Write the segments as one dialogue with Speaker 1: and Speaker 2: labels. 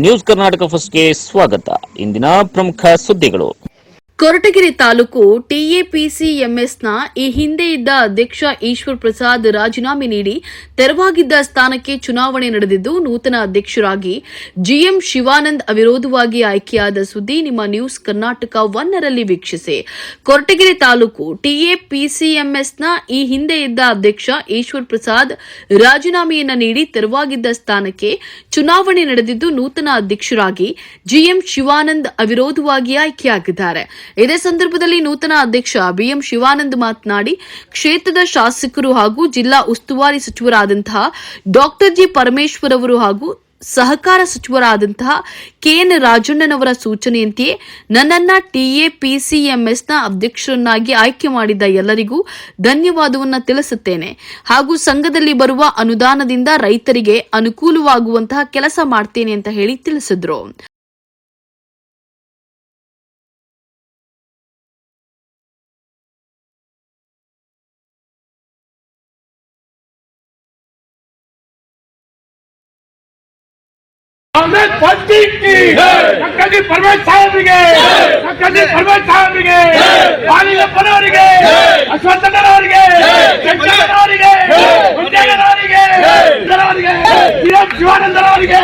Speaker 1: News Karnataka ಫಸ್ಟ್ಗೆ ಸ್ವಾಗತ. ಇಂದಿನ ಪ್ರಮುಖ ಸುದ್ದಿಗಳು.
Speaker 2: ಕೊರಟಗೆರೆ ತಾಲೂಕು ಟಿಎಪಿಸಿಎಂಎಸ್ನ ಈ ಹಿಂದೆ ಇದ್ದ ಅಧ್ಯಕ್ಷ ಈಶ್ವರ್ ಪ್ರಸಾದ್ ರಾಜೀನಾಮೆ ನೀಡಿ ತೆರವಾಗಿದ್ದ ಸ್ಥಾನಕ್ಕೆ ಚುನಾವಣೆ ನಡೆದಿದ್ದು ನೂತನ ಅಧ್ಯಕ್ಷರಾಗಿ ಜಿಎಂ ಶಿವಾನಂದ್ ಅವಿರೋಧವಾಗಿ ಆಯ್ಕೆಯಾದ ಸುದ್ದಿ ನಿಮ್ಮ ನ್ಯೂಸ್ ಕರ್ನಾಟಕ 1ರಲ್ಲಿ ವೀಕ್ಷಿಸಿ. ಕೊರಟಗೆರೆ ತಾಲೂಕು ಟಿಎಪಿಸಿಎಂಎಸ್ನ ಈ ಹಿಂದೆ ಇದ್ದ ಅಧ್ಯಕ್ಷ ಈಶ್ವರ್ ಪ್ರಸಾದ್ ರಾಜೀನಾಮೆಯನ್ನ ನೀಡಿ ತೆರವಾಗಿದ್ದ ಸ್ಥಾನಕ್ಕೆ ಚುನಾವಣೆ ನಡೆದಿದ್ದು ನೂತನ ಅಧ್ಯಕ್ಷರಾಗಿ ಜಿಎಂ ಶಿವಾನಂದ್ ಅವಿರೋಧವಾಗಿ ಆಯ್ಕೆಯಾಗಿದ್ದಾರೆ. ಇದೇ ಸಂದರ್ಭದಲ್ಲಿ ನೂತನ ಅಧ್ಯಕ್ಷ ಬಿಎಂ ಶಿವಾನಂದ್ ಮಾತನಾಡಿ, ಕ್ಷೇತ್ರದ ಶಾಸಕರು ಹಾಗೂ ಜಿಲ್ಲಾ ಉಸ್ತುವಾರಿ ಸಚಿವರಾದಂತಹ ಡಾಕ್ಟರ್ ಜಿ ಪರಮೇಶ್ವರ್ ಅವರು ಹಾಗೂ ಸಹಕಾರ ಸಚಿವರಾದಂತಹ ಕೆಎನ್ ರಾಜಣ್ಣನವರ ಸೂಚನೆಯಂತೆಯೇ ನನ್ನನ್ನ ಟಿಎಪಿಸಿಎಂಎಸ್ನ ಅಧ್ಯಕ್ಷರನ್ನಾಗಿ ಆಯ್ಕೆ ಮಾಡಿದ ಎಲ್ಲರಿಗೂ ಧನ್ಯವಾದವನ್ನು ತಿಳಿಸುತ್ತೇನೆ ಹಾಗೂ ಸಂಘದಲ್ಲಿ ಬರುವ ಅನುದಾನದಿಂದ ರೈತರಿಗೆ ಅನುಕೂಲವಾಗುವಂತಹ ಕೆಲಸ ಮಾಡ್ತೇನೆ ಅಂತ ಹೇಳಿ ತಿಳಿಸಿದ್ರು.
Speaker 3: कांग्रेस पार्टी की डॉक्टर जी परमेश साहबರಿಗೆ डॉक्टर जी परमेश साहबರಿಗೆ ಪಾಲಿಯಪ್ಪನವರಿಗೆ ಅಶ್ವತ್ಥಣ್ಣನವರಿಗೆ ಶಂಕರಣ್ಣನವರಿಗೆ ಗುಂಡೇಗನವರಿಗೆ ಜಿಎಂ ಶಿವಾನಂದನವರಿಗೆ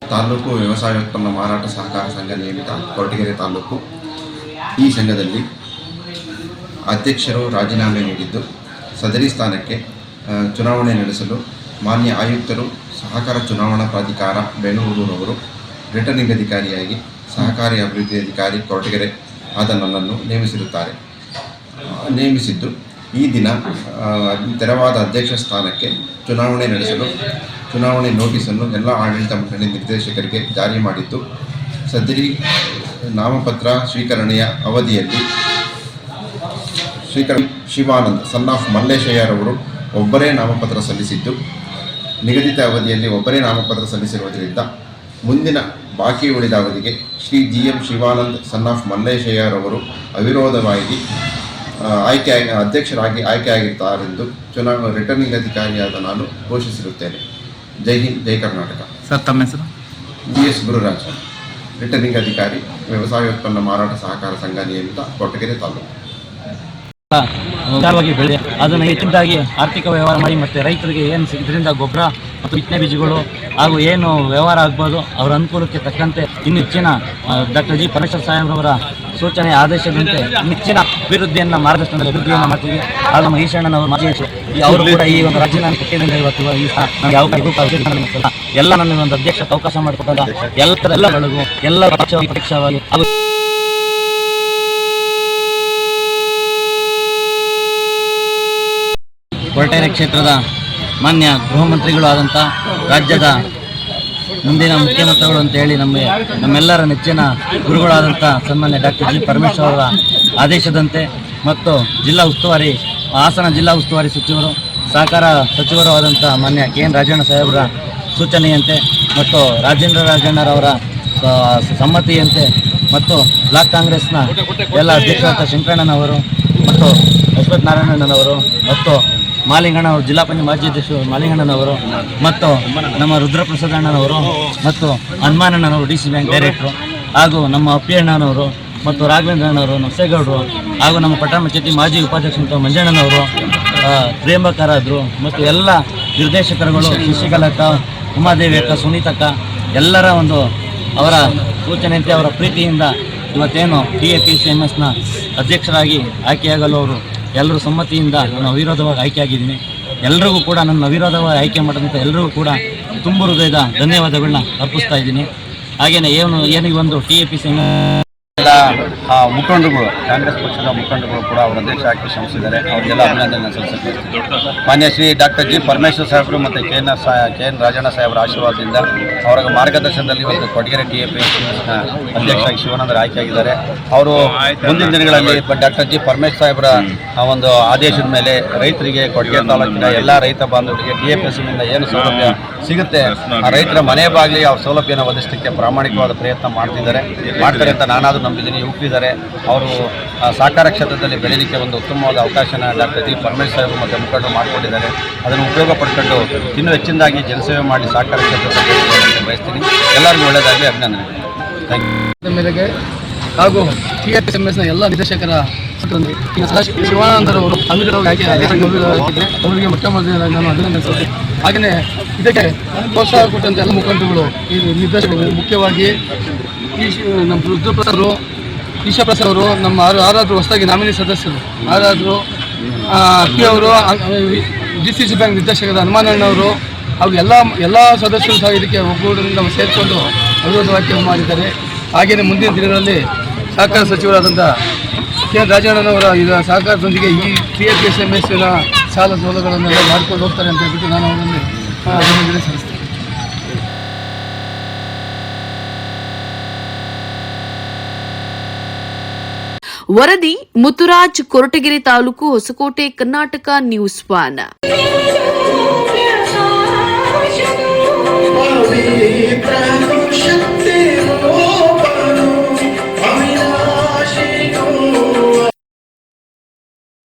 Speaker 4: ತಾಲೂಕು ವ್ಯವಸಾಯೋತ್ಪನ್ನ ಮಾರಾಟ ಸಹಕಾರ ಸಂಘ ನಿಯಮಿತ ಕೊರಟಗೆರೆ ತಾಲೂಕು. ಈ ಸಂಘದಲ್ಲಿ ಅಧ್ಯಕ್ಷರು ರಾಜೀನಾಮೆ ನೀಡಿದ್ದು ಸದರಿ ಸ್ಥಾನಕ್ಕೆ ಚುನಾವಣೆ ನಡೆಸಲು ಮಾನ್ಯ ಆಯುಕ್ತರು ಸಹಕಾರ ಚುನಾವಣಾ ಪ್ರಾಧಿಕಾರ ಬೆಂಗಳೂರವರು ರಿಟರ್ನಿಂಗ್ ಅಧಿಕಾರಿಯಾಗಿ ಸಹಕಾರಿ ಅಭಿವೃದ್ಧಿ ಅಧಿಕಾರಿ ಕೊರಟಗೆರೆ ಆದ ನನ್ನನ್ನು ನೇಮಿಸಿದ್ದು ಈ ದಿನ ತೆರವಾದ ಅಧ್ಯಕ್ಷ ಸ್ಥಾನಕ್ಕೆ ಚುನಾವಣೆ ನಡೆಸಲು ಚುನಾವಣೆ ನೋಟಿಸನ್ನು ಎಲ್ಲ ಆಡಳಿತ ಮಂಡಳಿ ನಿರ್ದೇಶಕರಿಗೆ ಜಾರಿ ಮಾಡಿದ್ದು, ಸದರಿ ನಾಮಪತ್ರ ಸ್ವೀಕರಣೆಯ ಅವಧಿಯಲ್ಲಿ ಶಿವಾನಂದ್ ಸನ್ ಆಫ್ ಮಲ್ಲೇಶಯ್ಯರವರು ಒಬ್ಬರೇ ನಾಮಪತ್ರ ಸಲ್ಲಿಸಿದ್ದು, ನಿಗದಿತ ಅವಧಿಯಲ್ಲಿ ಒಬ್ಬರೇ ನಾಮಪತ್ರ ಸಲ್ಲಿಸಿರುವುದರಿಂದ ಮುಂದಿನ ಬಾಕಿ ಉಳಿದ ಅವಧಿಗೆ Shri GM Shivanand son of ಮಲ್ಲೇಶಯ್ಯರವರು ಅವಿರೋಧವಾಗಿ ಅಧ್ಯಕ್ಷರಾಗಿ ಆಯ್ಕೆಯಾಗಿದ್ದಾರೆಂದು ರಿಟರ್ನಿಂಗ್ ಅಧಿಕಾರಿಯಾದ ನಾನು ಘೋಷಿಸಿರುತ್ತೇನೆ. ಜೈ ಹಿಂದ್, ಜೈ ಕರ್ನಾಟಕ.
Speaker 5: ಸರ್, ತಮ್ಮ ಹೆಸರು?
Speaker 4: BS ಗುರುರಾಜ್, ರಿಟರ್ನಿಂಗ್ ಅಧಿಕಾರಿ, ವ್ಯವಸಾಯೋತ್ಪನ್ನ ಮಾರಾಟ ಸಹಕಾರ ಸಂಘ ನಿಯಮಿತ, ಕೊರಟಗೆರೆ ತಾಲೂಕು.
Speaker 5: ವಿಚಾರವಾಗಿ ಬೆಳೆದೆ ಅದನ್ನು ಹೆಚ್ಚಿನದಾಗಿ ಆರ್ಥಿಕ ವ್ಯವಹಾರ ಮಾಡಿ ಮತ್ತು ರೈತರಿಗೆ ಏನು ಇದರಿಂದ ಗೊಬ್ಬರ ಮತ್ತು ಬಿತ್ತನೆ ಬೀಜಗಳು ಹಾಗೂ ಏನು ವ್ಯವಹಾರ ಆಗ್ಬೋದು ಅವರ ಅನುಕೂಲಕ್ಕೆ ತಕ್ಕಂತೆ ಇನ್ನು ಹೆಚ್ಚಿನ ಡಾಕ್ಟರ್ ಜಿ ಪರಮೇಶ್ವರ್ ಸಾಹೇಬ್ರವರ ಸೂಚನೆ ಆದೇಶದಂತೆ ಹೆಚ್ಚಿನ ಅಭಿವೃದ್ಧಿಯನ್ನು ಮಾರ್ಗದರ್ಶನದಲ್ಲಿ ಅಭಿವೃದ್ಧಿಯನ್ನು ಮಾಡ್ತೀವಿ. ಹಾಗೂ ನಮ್ಮ ಈಶಣ್ಣನವರು ಮಾಜಿ ಅವರು ಕೂಡ ಈ ಒಂದು ರಾಜೀನಾಮೆ ಕೊಟ್ಟಿದ್ದರಿಂದ ಇವತ್ತು ಈ ಯಾವ ಎಲ್ಲ ನನ್ನ ಒಂದು ಅಧ್ಯಕ್ಷ ಅವಕಾಶ ಮಾಡಿಕೊಟ್ಟಾಗ ಎಲ್ಲ ಬೆಳಗು ಎಲ್ಲ ಪಕ್ಷವಾಗಿ ಹಾಗೂ ಕೊರಟಗೆರೆ ಕ್ಷೇತ್ರದ ಮಾನ್ಯ ಗೃಹ ಮಂತ್ರಿಗಳು ಆದಂಥ ರಾಜ್ಯದ ಮುಂದಿನ ಮುಖ್ಯಮಂತ್ರಿಗಳು ಅಂತೇಳಿ ನಮ್ಮೆಲ್ಲರ ನೆಚ್ಚಿನ ಗುರುಗಳಾದಂಥ ಸನ್ಮಾನ್ಯ ಡಾಕ್ಟರ್ ಜಿ ಪರಮೇಶ್ವರ್ ಅವರ ಆದೇಶದಂತೆ ಮತ್ತು ಹಾಸನ ಜಿಲ್ಲಾ ಉಸ್ತುವಾರಿ ಸಚಿವರು ಸಹಕಾರ ಸಚಿವರು ಆದಂಥ ಮಾನ್ಯ ಕೆಎನ್ ರಾಜಣ್ಣ ಸಾಹೇಬರ ಸೂಚನೆಯಂತೆ ಮತ್ತು ರಾಜೇಂದ್ರ ರಾಜಣ್ಣರವರ ಸಮ್ಮತಿಯಂತೆ ಮತ್ತು ಬ್ಲಾಕ್ ಕಾಂಗ್ರೆಸ್ನ ಎಲ್ಲ ಅಧ್ಯಕ್ಷರಾದ ಶಂಕರಣ್ಣನವರು ಮತ್ತು ಅಶ್ವಥ್ ನಾರಾಯಣಣ್ಣನವರು ಮತ್ತು ಮಾಲಿಂಗಣ್ಣವರು, ಜಿಲ್ಲಾ ಪಂಚಾಯತ್ ಮಾಜಿ ಅಧ್ಯಕ್ಷರು ಮಾಲಿಂಗಣ್ಣನವರು ಮತ್ತು ನಮ್ಮ ರುದ್ರಪ್ರಸಾದ್ ಅಣ್ಣನವರು ಮತ್ತು ಹನುಮಾನಣ್ಣನವರು DC ಬ್ಯಾಂಕ್ ಡೈರೆಕ್ಟ್ರು, ಹಾಗೂ ನಮ್ಮ ಅಪ್ಪಿಯಣ್ಣನವರು ಮತ್ತು ರಾಘವೇಂದ್ರ ಅಣ್ಣವರು, ನರಸೇಗೌಡರು, ಹಾಗೂ ನಮ್ಮ ಪಟ್ಟಣ ಪಂಚಾಯತಿ ಮಾಜಿ ಉಪಾಧ್ಯಕ್ಷ ಮಂಜಣ್ಣನವರು, ಪ್ರೇಮಕರಾದರು ಮತ್ತು ಎಲ್ಲ ನಿರ್ದೇಶಕರುಗಳು, ಶಶಿಕಲಕ್ಕ, ಉಮಾದೇವಿ ಅಕ್ಕ, ಸುನೀತಕ್ಕ, ಎಲ್ಲರ ಒಂದು ಅವರ ಸೂಚನೆಯಂತೆ ಅವರ ಪ್ರೀತಿಯಿಂದ ಇವತ್ತೇನು TAPCMS ಅಧ್ಯಕ್ಷರಾಗಿ ಆಯ್ಕೆಯಾಗಲು ಅವರು ಎಲ್ಲರೂ ಸಮ್ಮತಿಯಿಂದ ನಾನು ಅವಿರೋಧವಾಗಿ ಆಯ್ಕೆಯಾಗಿದ್ದೀನಿ. ಎಲ್ರಿಗೂ ಕೂಡ ನನ್ನ ಅವಿರೋಧವಾಗಿ ಆಯ್ಕೆ ಮಾಡಿದಂಥ ಎಲ್ಲರಿಗೂ ಕೂಡ ತುಂಬ ಹೃದಯದ ಧನ್ಯವಾದಗಳನ್ನ ಅರ್ಪಿಸ್ತಾ ಇದ್ದೀನಿ. ಹಾಗೆಯೇ ಏನಿಗೆ ಒಂದು TAPCMS
Speaker 6: ಎಲ್ಲ ಮುಖಂಡರುಗಳು, ಕಾಂಗ್ರೆಸ್ ಪಕ್ಷದ ಮುಖಂಡರುಗಳು ಕೂಡ ಅವರ ಅಧ್ಯಕ್ಷ ಹಾಕಿ ಶ್ರಮಿಸಿದ್ದಾರೆ. ಅವರಿಗೆಲ್ಲ ಅಭಿನಂದನೆ ಸಲ್ಲಿಸುತ್ತೆ. ಮಾನ್ಯ ಶ್ರೀ ಡಾಕ್ಟರ್ G. ಪರಮೇಶ್ವರ್ ಸಾಹೇಬರು ಮತ್ತು KN ರಾಜಣ್ಣ ಸಾಹೇಬರ ಆಶೀರ್ವಾದದಿಂದ ಅವರ ಮಾರ್ಗದರ್ಶನದಲ್ಲಿ ಇವತ್ತು ಕೊಡಗೆರೆ TAPCMS ಅಧ್ಯಕ್ಷರಾಗಿ ಶಿವಾನಂದರು ಆಯ್ಕೆಯಾಗಿದ್ದಾರೆ. ಅವರು ಮುಂದಿನ ದಿನಗಳಲ್ಲಿ ಡಾಕ್ಟರ್ G. ಪರಮೇಶ್ವರ್ ಸಾಹೇಬರ ಒಂದು ಆದೇಶದ ಮೇಲೆ ರೈತರಿಗೆ, ಕೊಡಗೆರೆ ತಾಲೂಕಿನ ಎಲ್ಲ ರೈತ ಬಾಂಧವರಿಗೆ TAPCMS ಏನು ಸೌಲಭ್ಯ ಸಿಗುತ್ತೆ, ಆ ರೈತರ ಮನೆ ಬಾಗಿಲಿಗೆ ಅವ್ರ ಸೌಲಭ್ಯನ ಒದಗಿಸಲಿಕ್ಕೆ ಪ್ರಾಮಾಣಿಕವಾದ ಪ್ರಯತ್ನ ಮಾಡ್ತಾರೆ ಅಂತ ನಾನಾದರೂ ನಂಬಿದ್ದೀನಿ. ಯುವಕರಿದ್ದಾರೆ, ಅವರು ಸಹಕಾರ ಕ್ಷೇತ್ರದಲ್ಲಿ ಬೆಳೀಲಿಕ್ಕೆ ಒಂದು ಉತ್ತಮವಾದ ಅವಕಾಶನ ಡಾಕ್ಟರ್ G. ಪರಮೇಶ್ವರ್ ಸಾಹೇಬರು ಮತ್ತು ಮುಖಂಡರು ಮಾಡಿಕೊಂಡಿದ್ದಾರೆ. ಅದನ್ನು ಉಪಯೋಗ ಪಡ್ಕೊಂಡು ಇನ್ನೂ ಹೆಚ್ಚಿನದಾಗಿ ಜನಸೇವೆ ಮಾಡಿ ಸಹಕಾರ ಕ್ಷೇತ್ರದಲ್ಲಿ ಬಯಸ್ತೀನಿ. ಎಲ್ಲರಿಗೂ ಒಳ್ಳೆಯದಾಗಲಿ. ಅಭಿನಂದನೆ. Thank you.
Speaker 7: ಮೇರೆಗೆ ಹಾಗೂ TAPCMS ಎಲ್ಲ ನಿರ್ದೇಶಕರ ಶಿವಾನಂದರವರು ಅವರಿಗೆ ಮೊಟ್ಟ ಮೊದಲನೇದಾಗಿ ನಾನು ಅಭಿನಂದಿಸುತ್ತೇನೆ. ಹಾಗೆಯೇ ಇದಕ್ಕೆ ಪ್ರೋತ್ಸಾಹ ಕೊಟ್ಟಂತೆ ಎಲ್ಲ ಮುಖಂಡರುಗಳು, ಈ ನಿರ್ದೇಶಕರು, ಮುಖ್ಯವಾಗಿ ನಮ್ಮ ರುದ್ರಪ್ರಸಾದರು, ಈಶಾಪ್ರಸಾದ್ ಅವರು, ನಮ್ಮ ಆರಾದ್ರು ಹೊಸದಾಗಿ ನಾಮಿನಿ ಸದಸ್ಯರು ಆರಾದ್ರು, ಅಪ್ಪಿಯವರು, DCC ಬ್ಯಾಂಕ್ ನಿರ್ದೇಶಕರ ಹನುಮಾನಣ್ಣವರು ಹಾಗೂ ಎಲ್ಲ ಸದಸ್ಯರು ಸಹ ಇದಕ್ಕೆ ಒಗ್ಗೂಡಿನಿಂದ ಸೇರಿಕೊಂಡು ಅವಿರೋಧ ವಾಕ್ಯ ಮಾಡಿದ್ದಾರೆ. ಹಾಗೆಯೇ ಮುಂದಿನ ದಿನಗಳಲ್ಲಿ ಸಹಕಾರ ಸಚಿವರಾದಂಥ KN ರಾಜಣ್ಣನವರ ಈಗ ಸಹಕಾರದೊಂದಿಗೆ ಈ TAPCMS ಸಾಲ ಸೌಲಭ್ಯಗಳನ್ನೆಲ್ಲ ಮಾಡಿಕೊಂಡು ಹೋಗ್ತಾರೆ ಅಂತ ಹೇಳ್ಬಿಟ್ಟು ನಾನು ಅವರಲ್ಲಿ ಅಭಿನಂದನೆ ಸಲ್ಲಿಸ್ತೇನೆ.
Speaker 2: ವರದಿ ಮುತ್ತುರಾಜ್, ಕೊರಟಗೆರೆ ತಾಲೂಕು, ಹೊಸಕೋಟೆ, ಕರ್ನಾಟಕ ನ್ಯೂಸ್ 1.